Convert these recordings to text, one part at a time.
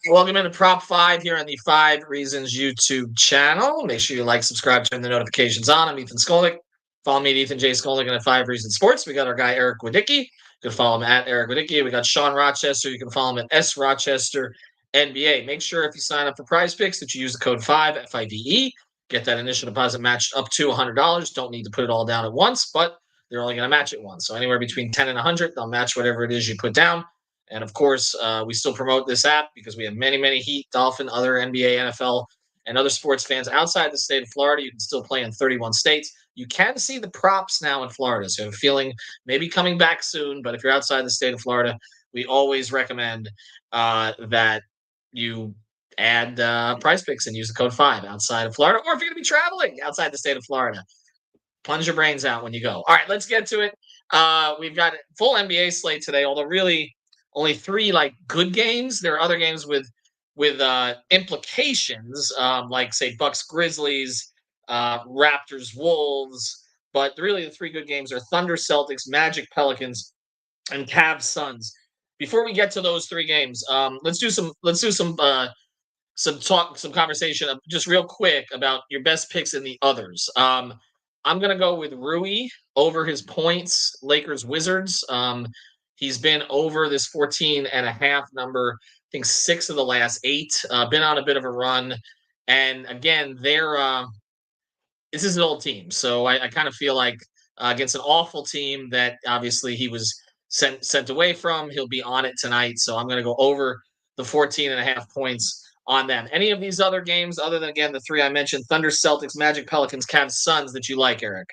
Welcome into Prop 5 here on the 5 Reasons YouTube channel. Make sure you like, subscribe, turn the notifications on. I'm Ethan Skolnick. Follow me at Ethan J. Skolnick at 5 Reasons Sports. We got our guy Eric Wadicki. You can follow him at Eric Wadicki. We got Sean Rochester. You can follow him at S Rochester NBA. Make sure if you sign up for Prize Picks that you use the code 5 at 5VE. Get that initial deposit matched up to $100. Don't need to put it all down at once, but they're only going to match it once. So anywhere between 10 and 100, they'll match whatever it is you put down. And of course, we still promote this app because we have many, many Heat, Dolphin, other NBA, NFL, and other sports fans outside the state of Florida. You can still play in 31 states. You can see the props now in Florida. So I have a feeling maybe coming back soon. But if you're outside the state of Florida, we always recommend that you add Prize Picks and use the code 5 outside of Florida. Or if you're going to be traveling outside the state of Florida, plunge your brains out when you go. All right, let's get to it. We've got a full NBA slate today, although really only 3 good games. There are other games with implications, like say Bucks Grizzlies, Raptors Wolves. But really, the 3 good games are Thunder Celtics, Magic Pelicans, and Cavs Suns. Before we get to those 3 games, let's do some conversation just real quick about your best picks in the others. I'm gonna go with Rui over his points. Lakers Wizards. He's been over this 14.5 number, I think 6 of the last 8, been on a bit of a run. And again, this is an old team. So I kind of feel like against an awful team that obviously he was sent away from, he'll be on it tonight. So I'm going to go over the 14.5 points on them. Any of these other games, other than, again, the 3 I mentioned, Thunder, Celtics, Magic, Pelicans, Cavs, Suns, that you like, Eric?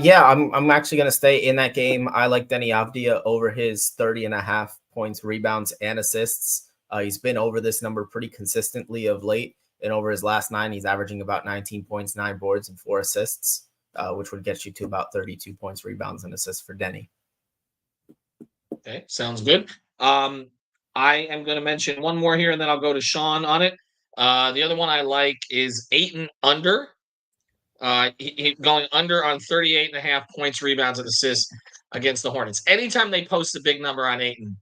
Yeah, I'm actually going to stay in that game. I like Denny Avdia over his 30.5 points, rebounds, and assists. He's been over this number pretty consistently of late. And over his last 9, he's averaging about 19 points, 9 boards, and 4 assists, which would get you to about 32 points, rebounds, and assists for Denny. Okay, sounds good. I am going to mention one more here, and then I'll go to Sean on it. The other one I like is Ayton under. He going under on 38.5 points, rebounds, and assists against the Hornets. Anytime they post a big number on Ayton,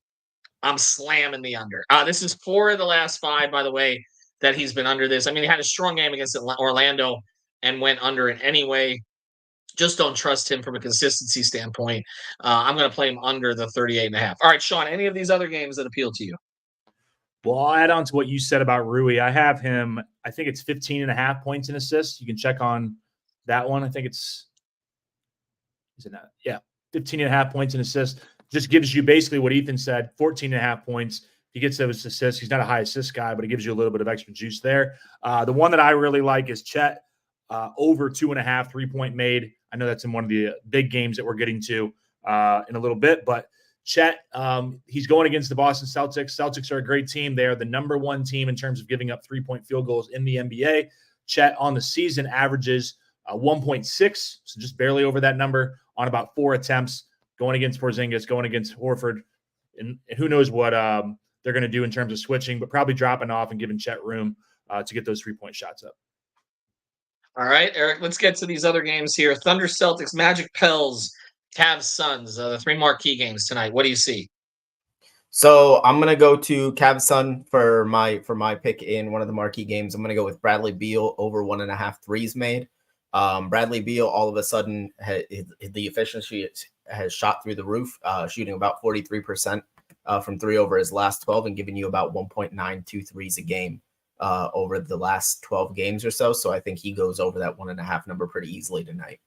I'm slamming the under. This is 4 of the last 5, by the way, that he's been under this. I mean, he had a strong game against Orlando and went under it anyway. Just don't trust him from a consistency standpoint. I'm going to play him under the 38.5. All right, Sean, any of these other games that appeal to you? Well, I'll add on to what you said about Rui. I have him, I think it's 15.5 points and assists. You can check on that one. I think is it not? Yeah, 15.5 points and assists. Just gives you basically what Ethan said, 14.5 points. He gets those assists. He's not a high assist guy, but it gives you a little bit of extra juice there. The one that I really like is Chet, over 2.5 3-point made. I know that's in one of the big games that we're getting to in a little bit, but Chet, he's going against the Boston Celtics. Celtics are a great team. They are the number 1 team in terms of giving up 3-point field goals in the NBA. Chet on the season averages 1.6, so just barely over that number on about 4 attempts, going against Porzingis, going against Horford, and who knows what they're going to do in terms of switching, but probably dropping off and giving Chet room to get those 3-point shots up. All right, Eric, let's get to these other games here. Thunder, Celtics, Magic, Pels, Cavs, Suns, the 3 marquee games tonight. What do you see? So I'm going to go to Cavs Sun for my pick in one of the marquee games. I'm going to go with Bradley Beal over 1.5 threes made. Bradley Beal, all of a sudden, the efficiency has shot through the roof, shooting about 43% from 3 over his last 12 and giving you about 1.92 threes a game over the last 12 games or so. So I think he goes over that 1.5 number pretty easily tonight.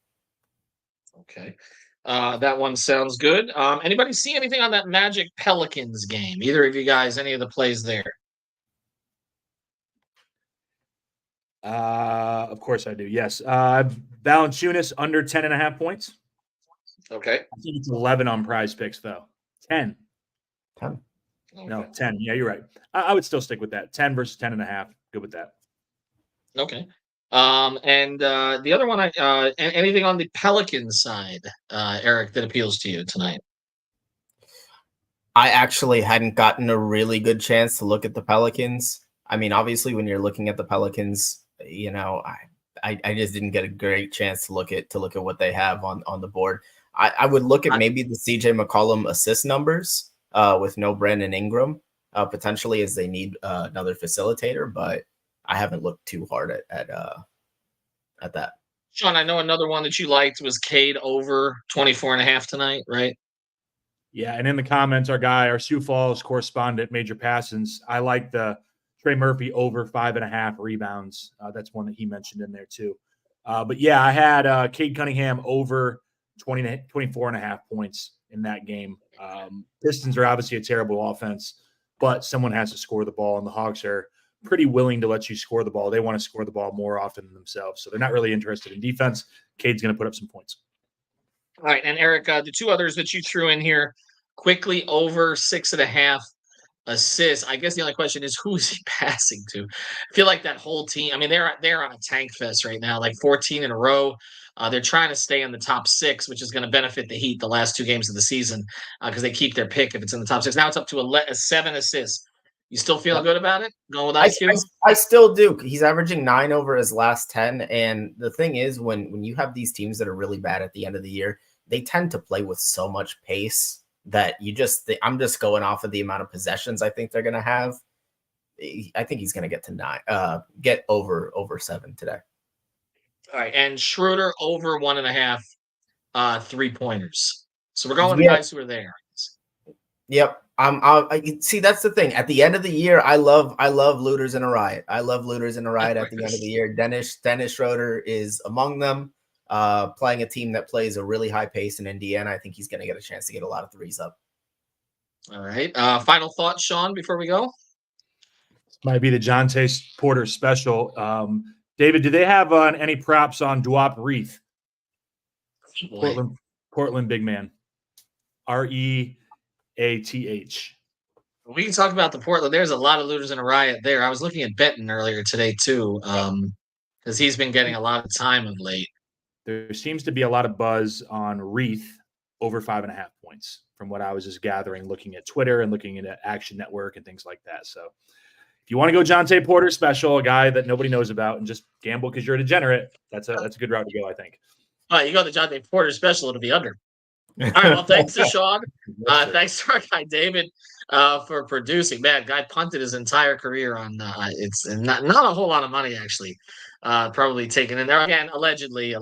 Okay. That one sounds good. Anybody see anything on that Magic Pelicans game? Either of you guys, any of the plays there? Of course I do. Yes. Valanciunas under 10.5 points. Okay. I think it's 11 on Prize Picks though. 10. Okay. No, 10. Yeah, you're right. I would still stick with that. 10 versus 10.5. Good with that. Okay. And the other one, anything on the Pelicans side, Eric, that appeals to you tonight? I actually hadn't gotten a really good chance to look at the Pelicans. I mean, obviously, when you're looking at the Pelicans, you know, I just didn't get a great chance to look at what they have on the board. I would look at maybe the CJ McCollum assist numbers with no Brandon Ingram. potentially, as they need another facilitator, but I haven't looked too hard at that. Sean, I know another one that you liked was Cade over 24.5 tonight, right? Yeah, and in the comments, our Sioux Falls correspondent, Major Passons, I like the Trey Murphy over 5.5 rebounds. That's one that he mentioned in there too. But yeah, I had Cade Cunningham over 24.5 points in that game. Pistons are obviously a terrible offense, but someone has to score the ball, and the Hawks are pretty willing to let you score the ball. They want to score the ball more often than themselves, so they're not really interested in defense. Cade's going to put up some points. All right, and Eric, the two others that you threw in here, quickly over 6.5 assists. I guess the only question is, who is he passing to? I feel like that whole team. I mean, they're on a tank fest right now, like 14 in a row. They're trying to stay in the top 6, which is going to benefit the Heat the last 2 games of the season because they keep their pick if it's in the top 6. Now it's up to 7 assists. You still feel good about it? Going with IQ? I still do. He's averaging 9 over his last 10. And the thing is, when you have these teams that are really bad at the end of the year, they tend to play with so much pace that I'm just going off of the amount of possessions I think they're going to have. I think he's going to get to 9, get over 7 today. All right, and Schroeder over 1.5 3-pointers. So we're going with the guys who are there. Yep. I see. That's the thing. At the end of the year, I love looters in a riot. I love looters in a riot at the end of the year. Dennis Schroeder is among them. Playing a team that plays a really high pace in Indiana, I think he's going to get a chance to get a lot of threes up. All right. Final thoughts, Sean, before we go? This might be the Jonte Porter special. David, do they have any props on Duop Reath? Portland big man. Reath. We can talk about the Portland. There's a lot of looters in a riot there. I was looking at Benton earlier today too, because he's been getting a lot of time of late. There seems to be a lot of buzz on Reath over 5.5 points from what I was just gathering, looking at Twitter and looking at Action Network and things like that. So if you want to go Jonte Porter special, a guy that nobody knows about, and just gamble because you're a degenerate, that's a good route to go, I think. All right, you go the Jonte Porter special, it'll be under. All right, well, thanks to Sean. Thanks to our guy David for producing. Man, guy punted his entire career on it's not a whole lot of money actually. Probably taken in there again, allegedly.